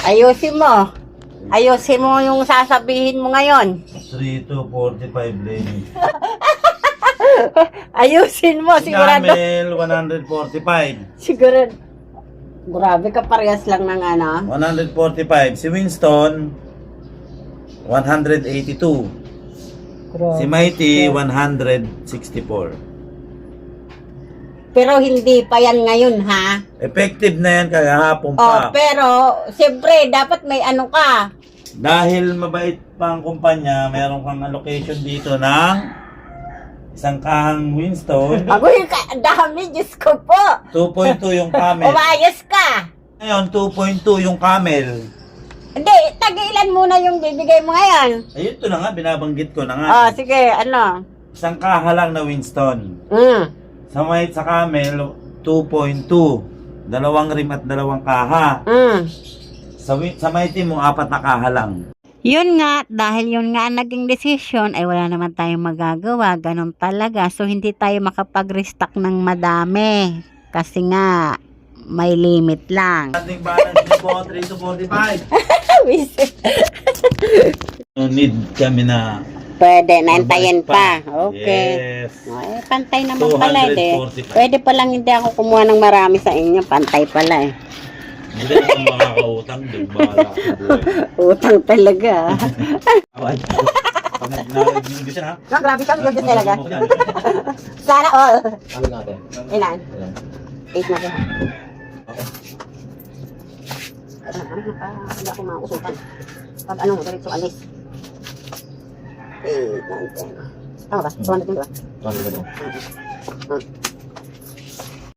Ayusin mo. Ayusin mo yung sasabihin mo ngayon. 3 to 45 lane. Ayusin mo, Si sigurado. Camel, 145. Sigurado. Grabe ka, parehas lang ng ano. 145. Si Winston, 182. Grabe. Si Mighty, 164. Pero hindi pa yan ngayon, ha? Effective na yan kagahapon Oh, pa. pero, siyempre, dapat may ano ka. Dahil mabait pa ang kumpanya, meron kang allocation dito ng isang kahang Winston. Agoy ka, dami, Diyos ko po. 2.2 yung Camel. Umayos ka. Ngayon, 2.2 yung Camel. Hindi, tagilan muna yung bibigay mo ngayon. Ayun, ito na nga, binabanggit ko na nga. Oh, sige, ano? Isang kaha lang na Winston. Sa Camel, 2.2. Dalawang rim at dalawang kaha. Sa Mighty mo, 4 na kaha lang. Yun nga, dahil yun nga ang naging desisyon, ay wala naman tayong magagawa. Ganun talaga. So, hindi tayo makapag-restock ng madami. Kasi nga, may limit lang. Ating balance po, 3 to 45. No need kami na Pwede, naintayin pa. Okay. Yes. Ay, pantay naman pala eh. 245. Pwede palang hindi ako kumuha ng marami sa inyo. Pantay pala eh. Hindi na akong makakautang. Doon bahala ako buhay. Utang talaga. Pag nag-nag-nag siya ha? No, grabe ka, good talaga. Sana all. Ano natin? Ilan? Ilan? 8 na siya. Okay. Hindi ako mausutan. Pag ano, diretso alis. 8, 9, 10. Tama ba? 200 din ba? Ano ba ito?